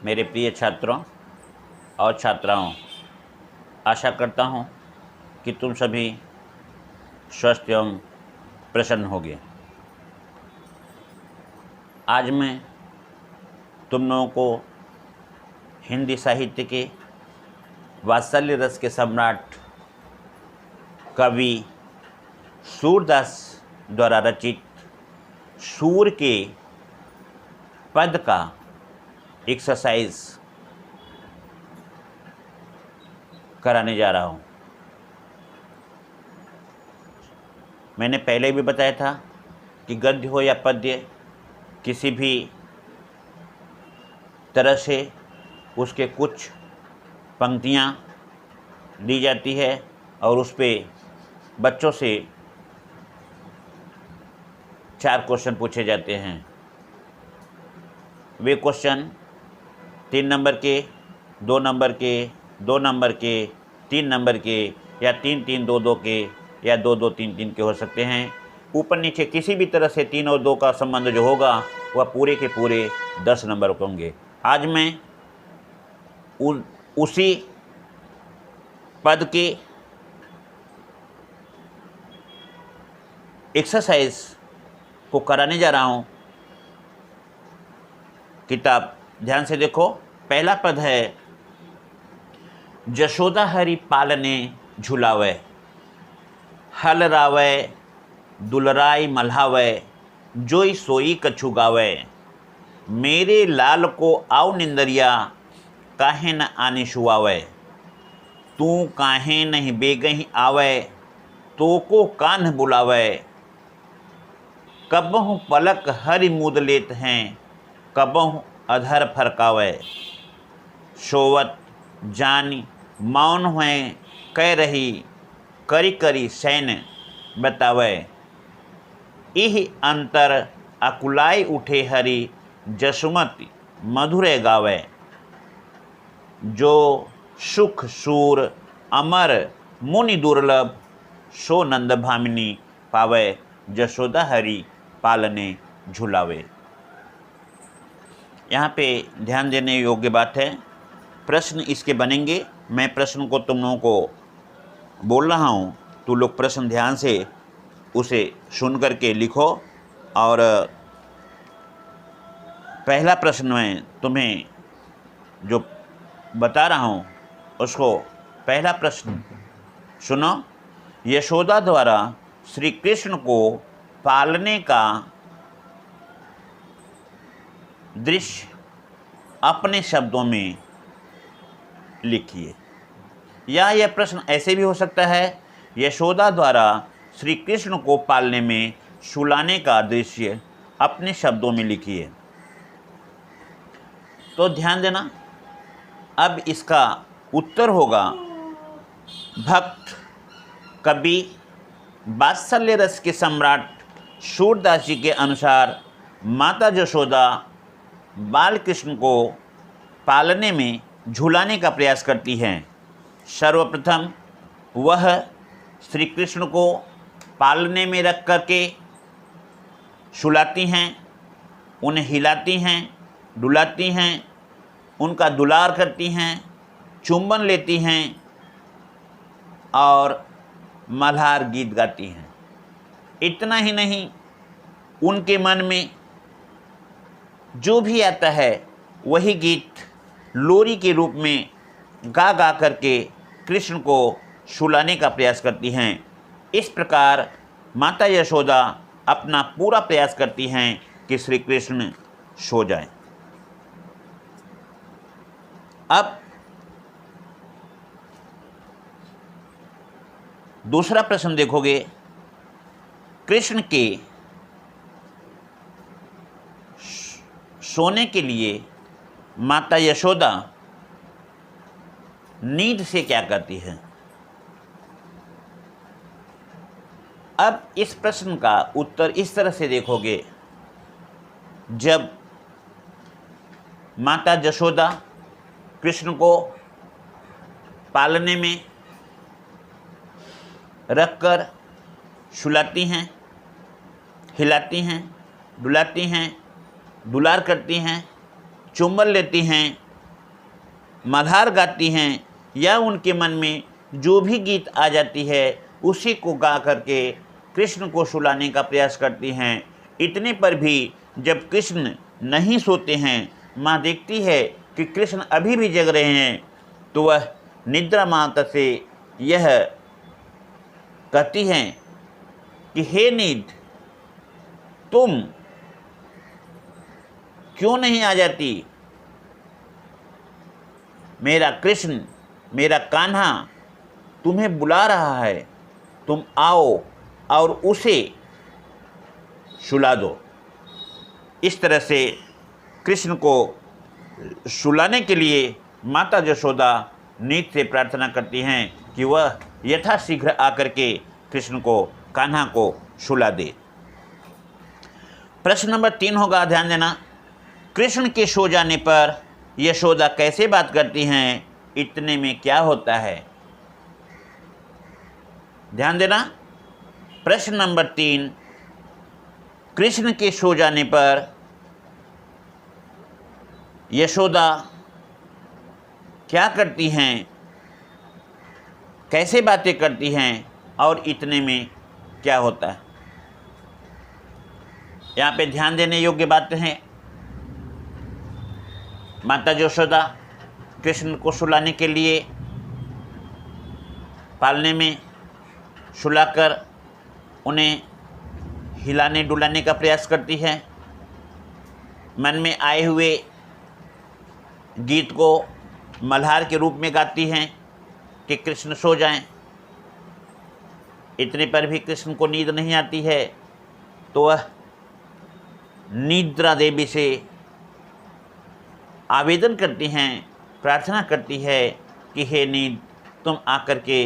मेरे प्रिय छात्रों और छात्राओं, आशा करता हूँ कि तुम सभी स्वस्थ एवं प्रसन्न होगे। आज मैं तुम लोगों को हिंदी साहित्य के वात्सल्य रस के सम्राट कवि सूरदास द्वारा रचित सूर के पद का एक्सरसाइज कराने जा रहा हूँ। मैंने पहले भी बताया था कि गद्य हो या पद्य, किसी भी तरह से उसके कुछ पंक्तियाँ दी जाती है और उस पे बच्चों से 4 क्वेश्चन पूछे जाते हैं। वे क्वेश्चन 3 नंबर के, 2 नंबर के, 2 नंबर के, 3 नंबर के या 3-3, 2-2 के या 2-2, 3-3 के हो सकते हैं। ऊपर नीचे किसी भी तरह से 3 और 2 का संबंध जो होगा वह पूरे के पूरे 10 नंबर के होंगे। आज मैं उसी पद के एक्सरसाइज को कराने जा रहा हूँ। किताब ध्यान से देखो। पहला पद है, जशोदा हरि पालने झुलावे, हल रावे दुलराई मल्हावे, जोई सोई कछु गावे, मेरे लाल को आव निंदरिया, काहे न आने शुआवे, तू काहे नहीं बेगही आवे, तो को कान्ह बुलावे, कबहु पलक हरि मुद लेत हैं, कबहु अधर फरकावे, सोवत जानी मौन हुए कह रही, करी करी सैन बतावे, इह अंतर अकुलाई उठे हरि, जसुमति मधुरे गावे, जो सुख सूर अमर मुनि दुर्लभ, सो नंद भामिनी पावे, जशोदा हरि पालने झुलावे। यहाँ पे ध्यान देने योग्य बात है। प्रश्न इसके बनेंगे। मैं प्रश्न को तुम लोगों को बोल रहा हूँ, तो लोग प्रश्न ध्यान से उसे सुन करके लिखो। और पहला प्रश्न मैं तुम्हें जो बता रहा हूँ उसको, पहला प्रश्न सुनो। यशोदा द्वारा श्री कृष्ण को पालने का दृश्य अपने शब्दों में लिखिए। या यह प्रश्न ऐसे भी हो सकता है, यशोदा द्वारा श्री कृष्ण को पालने में सुलाने का दृश्य अपने शब्दों में लिखिए। तो ध्यान देना, अब इसका उत्तर होगा, भक्त कवि वात्सल्य रस के सम्राट सूरदास जी के अनुसार माता यशोदा बाल कृष्ण को पालने में झुलाने का प्रयास करती हैं। सर्वप्रथम वह श्री कृष्ण को पालने में रख करके सुलाती हैं, उन्हें हिलाती हैं, डुलाती हैं, उनका दुलार करती हैं, चुंबन लेती हैं और मल्हार गीत गाती हैं। इतना ही नहीं, उनके मन में जो भी आता है वही गीत लोरी के रूप में गा गा करके कृष्ण को सुलाने का प्रयास करती हैं। इस प्रकार माता यशोदा अपना पूरा प्रयास करती हैं कि श्री कृष्ण सो जाएं। अब दूसरा प्रश्न देखोगे, कृष्ण के सोने के लिए माता यशोदा नींद से क्या करती है। अब इस प्रश्न का उत्तर इस तरह से देखोगे, जब माता यशोदा कृष्ण को पालने में रखकर सुलाती हैं, हिलाती हैं, डुलाती हैं, दुलार करती हैं, चुंबन लेती हैं मल्हार गाती हैं या उनके मन में जो भी गीत आ जाती है उसी को गा करके कृष्ण को सुलाने का प्रयास करती हैं। इतने पर भी जब कृष्ण नहीं सोते हैं, माँ देखती है कि कृष्ण अभी भी जग रहे हैं, तो वह निद्रा माता से यह कहती हैं कि हे नींद, तुम क्यों नहीं आ जाती? मेरा कृष्ण, मेरा कान्हा तुम्हें बुला रहा है, तुम आओ और उसे सुला दो। इस तरह से कृष्ण को सुलाने के लिए माता यशोदा नींद से प्रार्थना करती हैं कि वह यथाशीघ्र आकर के कृष्ण को, कान्हा को सुला दे। प्रश्न नंबर 3 होगा, ध्यान देना। कृष्ण के सो जाने पर यशोदा कैसे बात करती हैं? इतने में क्या होता है? ध्यान देना। प्रश्न नंबर 3, कृष्ण के सो जाने पर यशोदा क्या करती हैं, कैसे बातें करती हैं और इतने में क्या होता है? यहाँ पे ध्यान देने योग्य बातें हैं। माता यशोदा कृष्ण को सुलाने के लिए पालने में सुलाकर उन्हें हिलाने डुलाने का प्रयास करती है। मन में आए हुए गीत को मल्हार के रूप में गाती हैं कि कृष्ण सो जाएं। इतने पर भी कृष्ण को नींद नहीं आती है, तो वह निद्रा देवी से आवेदन करती हैं, प्रार्थना करती है कि हे नींद, तुम आकर के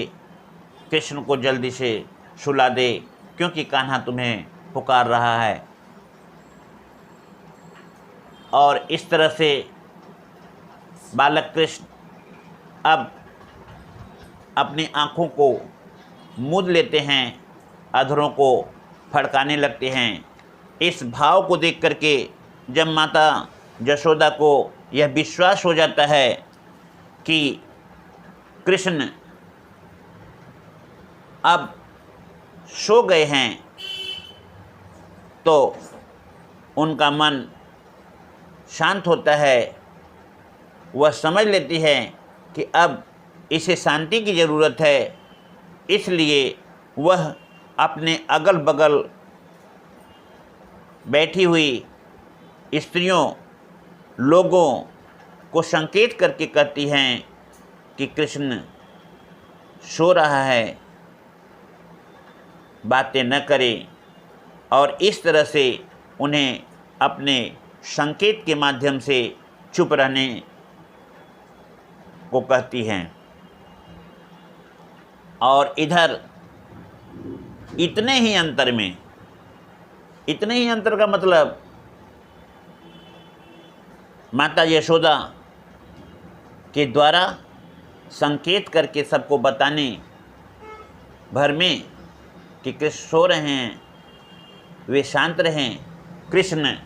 कृष्ण को जल्दी से सुला दे, क्योंकि कान्हा तुम्हें पुकार रहा है। और इस तरह से बालक कृष्ण अब अपनी आँखों को मूंद लेते हैं, अधरों को फड़काने लगते हैं। इस भाव को देख करके जब माता यशोदा को यह विश्वास हो जाता है कि कृष्ण अब सो गए हैं, तो उनका मन शांत होता है। वह समझ लेती है कि अब इसे शांति की ज़रूरत है, इसलिए वह अपने अगल बगल बैठी हुई स्त्रियों, लोगों को संकेत करके कहती हैं कि कृष्ण सो रहा है, बातें न करें, और इस तरह से उन्हें अपने संकेत के माध्यम से चुप रहने को कहती हैं। और इधर इतने ही अंतर में, इतने ही अंतर का मतलब माता यशोदा के द्वारा संकेत करके सबको बताने भर में कि कृष्ण सो रहे हैं, वे शांत रहें, कृष्ण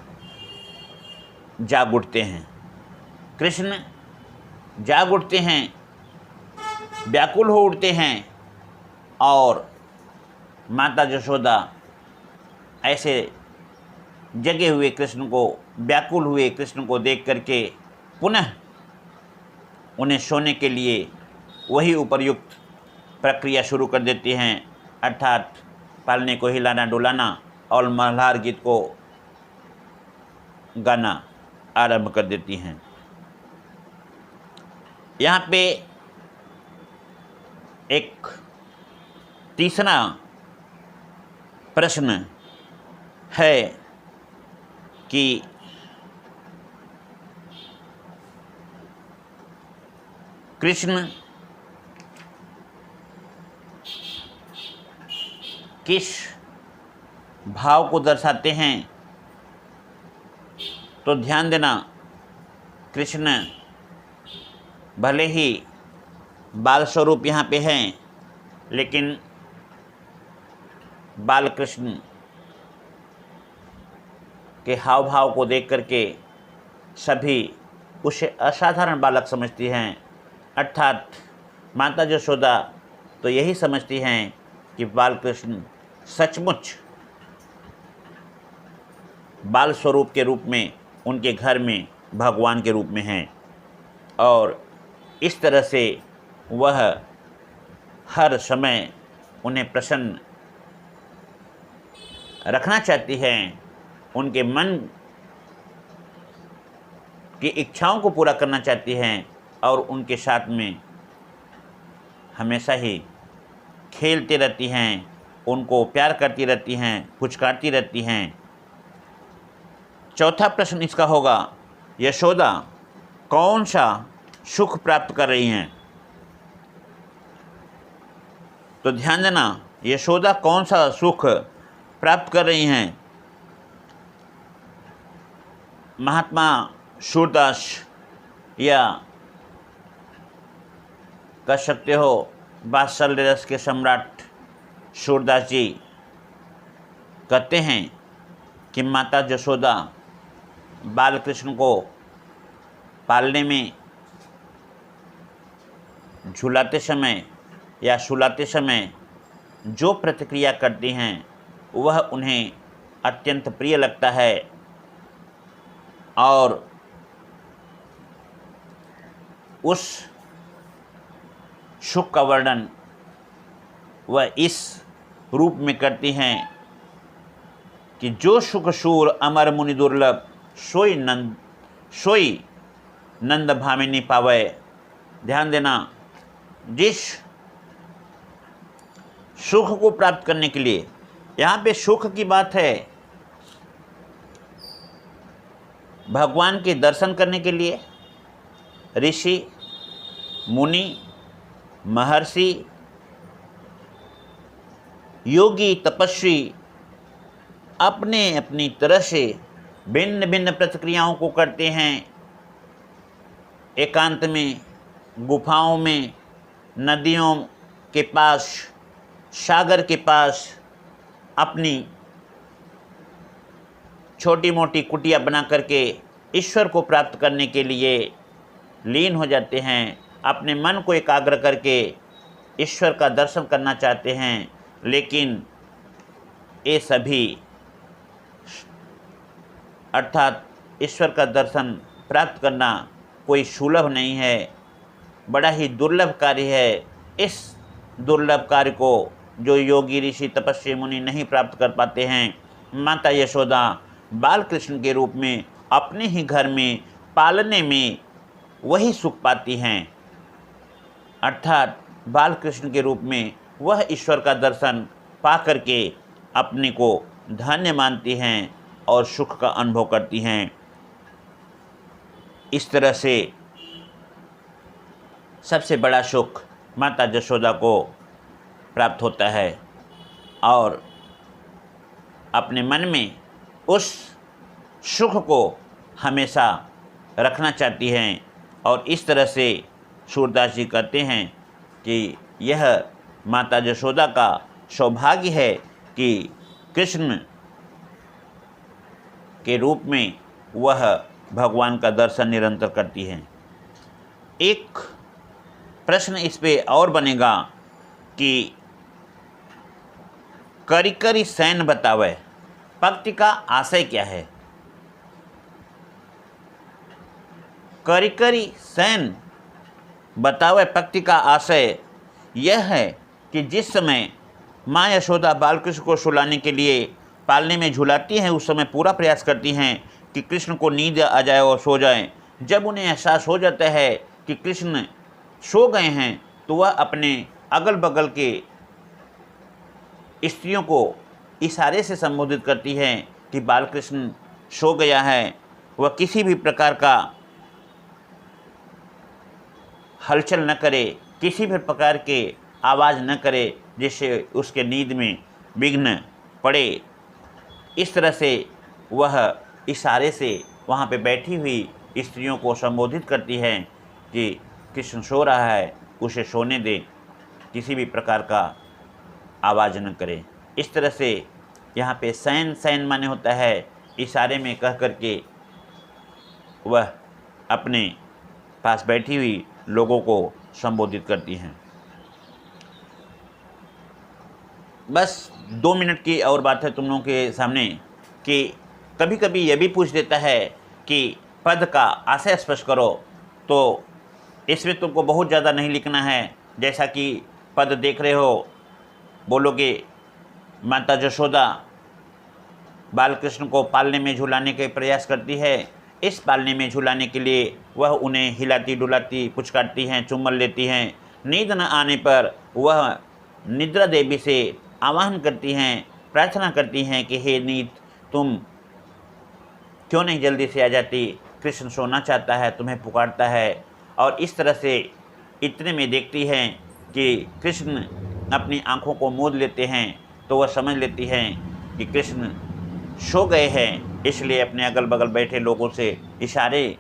जाग उठते हैं। कृष्ण जाग उठते हैं, व्याकुल हो उठते हैं, और माता यशोदा ऐसे जगे हुए कृष्ण को, व्याकुल हुए कृष्ण को देख करके पुनः उन्हें सोने के लिए वही उपर्युक्त प्रक्रिया शुरू कर देती हैं, अर्थात पालने को हिलाना डुलाना और मल्हार गीत को गाना आरंभ कर देती हैं। यहाँ पे एक तीसरा प्रश्न है कि कृष्ण किस भाव को दर्शाते हैं? तो ध्यान देना, कृष्ण भले ही बाल स्वरूप यहाँ पे हैं, लेकिन बाल कृष्ण के हाव भाव को देख करके सभी उसे असाधारण बालक समझती हैं, अर्थात माता यशोदा तो यही समझती हैं कि बाल कृष्ण सचमुच बाल स्वरूप के रूप में उनके घर में भगवान के रूप में हैं और इस तरह से वह हर समय उन्हें प्रसन्न रखना चाहती हैं, उनके मन की इच्छाओं को पूरा करना चाहती हैं और उनके साथ में हमेशा ही खेलती रहती हैं, उनको प्यार करती रहती हैं, पुचकारती रहती हैं। चौथा प्रश्न इसका होगा, यशोदा कौन सा सुख प्राप्त कर रही हैं? तो ध्यान देना, यशोदा कौन सा सुख प्राप्त कर रही हैं? महात्मा सूरदास या कह सकते हो वात्सल्य रस के सम्राट सूरदास जी कहते हैं कि माता यशोदा बाल कृष्ण को पालने में, झुलाते समय या सुलाते समय जो प्रतिक्रिया करती हैं वह उन्हें अत्यंत प्रिय लगता है और उस सुख का वर्णन वह इस रूप में करती हैं कि जो सुख शूर अमर मुनि दुर्लभ सोई नंद भामिनी पावै। ध्यान देना, जिस सुख को प्राप्त करने के लिए, यहाँ पे सुख की बात है भगवान के दर्शन करने के लिए ऋषि मुनि महर्षि योगी तपस्वी अपने अपनी तरह से भिन्न भिन्न प्रतिक्रियाओं को करते हैं। एकांत में, गुफाओं में, नदियों के पास, सागर के पास अपनी छोटी मोटी कुटिया बना करके ईश्वर को प्राप्त करने के लिए लीन हो जाते हैं, अपने मन को एकाग्र करके ईश्वर का दर्शन करना चाहते हैं। लेकिन ये सभी अर्थात ईश्वर का दर्शन प्राप्त करना कोई सुलभ नहीं है, बड़ा ही दुर्लभ कार्य है। इस दुर्लभ कार्य को जो योगी ऋषि तपस्वी मुनि नहीं प्राप्त कर पाते हैं, माता यशोदा बाल कृष्ण के रूप में अपने ही घर में पालने में वही सुख पाती हैं। अर्थात बाल कृष्ण के रूप में वह ईश्वर का दर्शन पा करके अपने को धन्य मानती हैं और सुख का अनुभव करती हैं। इस तरह से सबसे बड़ा सुख माता यशोदा को प्राप्त होता है और अपने मन में उस सुख को हमेशा रखना चाहती हैं। और इस तरह से सूरदास जी कहते हैं कि यह माता यशोदा का सौभाग्य है कि कृष्ण के रूप में वह भगवान का दर्शन निरंतर करती हैं। एक प्रश्न इस पे और बनेगा कि करी करी सैन बतावे, पंक्ति का आशय क्या है? करी करी सैन बतावे पंक्ति का आशय यह है कि जिस समय माँ यशोदा बालकृष्ण को सुलाने के लिए पालने में झुलाती हैं, उस समय पूरा प्रयास करती हैं कि कृष्ण को नींद आ जाए और सो जाएं। जब उन्हें एहसास हो जाता है कि कृष्ण सो गए हैं, तो वह अपने अगल बगल के स्त्रियों को इशारे से संबोधित करती हैं कि बालकृष्ण सो गया है। वह किसी भी प्रकार का हलचल न करे, किसी भी प्रकार के आवाज़ न करे जिससे उसके नींद में विघ्न पड़े। इस तरह से वह इशारे से वहाँ पे बैठी हुई स्त्रियों को संबोधित करती है कि कृष्ण सो रहा है, उसे सोने दे, किसी भी प्रकार का आवाज़ न करे। इस तरह से यहाँ पे सैन सैन माने होता है इशारे में कह करके वह अपने पास बैठी हुई लोगों को संबोधित करती हैं। बस 2 मिनट की और बात है तुम लोगों के सामने कि कभी कभी ये भी पूछ देता है कि पद का आशय स्पष्ट करो, तो इसमें तुमको बहुत ज़्यादा नहीं लिखना है। जैसा कि पद देख रहे हो, बोलोगे माता यशोदा बाल कृष्ण को पालने में झुलाने के प्रयास करती है। इस पालने में झुलाने के लिए वह उन्हें हिलाती डुलाती, पुचकारती हैं, चुम्बन लेती हैं। नींद न आने पर वह निद्रा देवी से आवाहन करती हैं, प्रार्थना करती हैं कि हे नीत, तुम क्यों नहीं जल्दी से आ जाती, कृष्ण सोना चाहता है, तुम्हें पुकारता है। और इस तरह से इतने में देखती हैं कि कृष्ण अपनी आँखों को मूंद लेते हैं, तो वह समझ लेती हैं कि कृष्ण सो गए हैं, इसलिए अपने अगल बगल बैठे लोगों से इशारे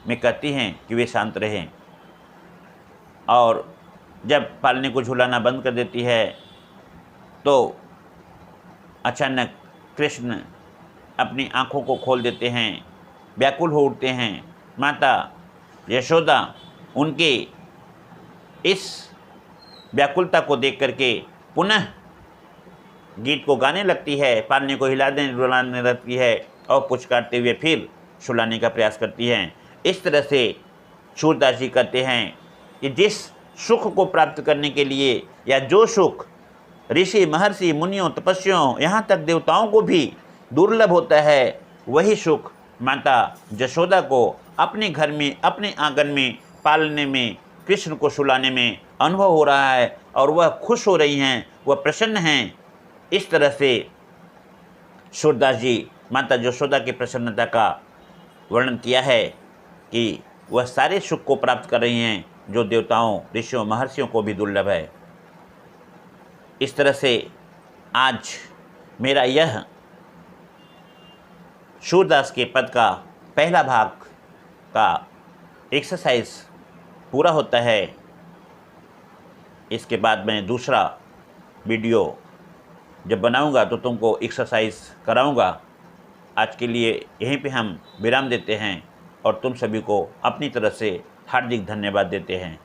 में कहती हैं कि वे शांत रहें। और जब पालने को झुलाना बंद कर देती है तो अचानक कृष्ण अपनी आँखों को खोल देते हैं, व्याकुल हो उठते हैं। माता यशोदा उनके इस व्याकुलता को देख करके पुनः गीत को गाने लगती है, पालने को हिलाने डुलाने लगती है और पुचकारते हुए फिर सुलाने का प्रयास करती हैं। इस तरह से सूरदास जी कहते हैं कि जिस सुख को प्राप्त करने के लिए, या जो सुख ऋषि महर्षि मुनियों तपस्वियों यहाँ तक देवताओं को भी दुर्लभ होता है, वही सुख माता यशोदा को अपने घर में, अपने आंगन में पालने में, कृष्ण को सुलाने में अनुभव हो रहा है। और वह खुश हो रही हैं, वह प्रसन्न हैं। इस तरह से सूरदास जी माता यशोदा की प्रसन्नता का वर्णन किया है कि वह सारे सुख को प्राप्त कर रही हैं जो देवताओं, ऋषियों, महर्षियों को भी दुर्लभ है। इस तरह से आज मेरा यह सूरदास के पद का पहला भाग का एक्सरसाइज पूरा होता है। इसके बाद मैं दूसरा वीडियो जब बनाऊंगा तो तुमको एक्सरसाइज कराऊंगा। आज के लिए यहीं पे हम विराम देते हैं और तुम सभी को अपनी तरफ से हार्दिक धन्यवाद देते हैं।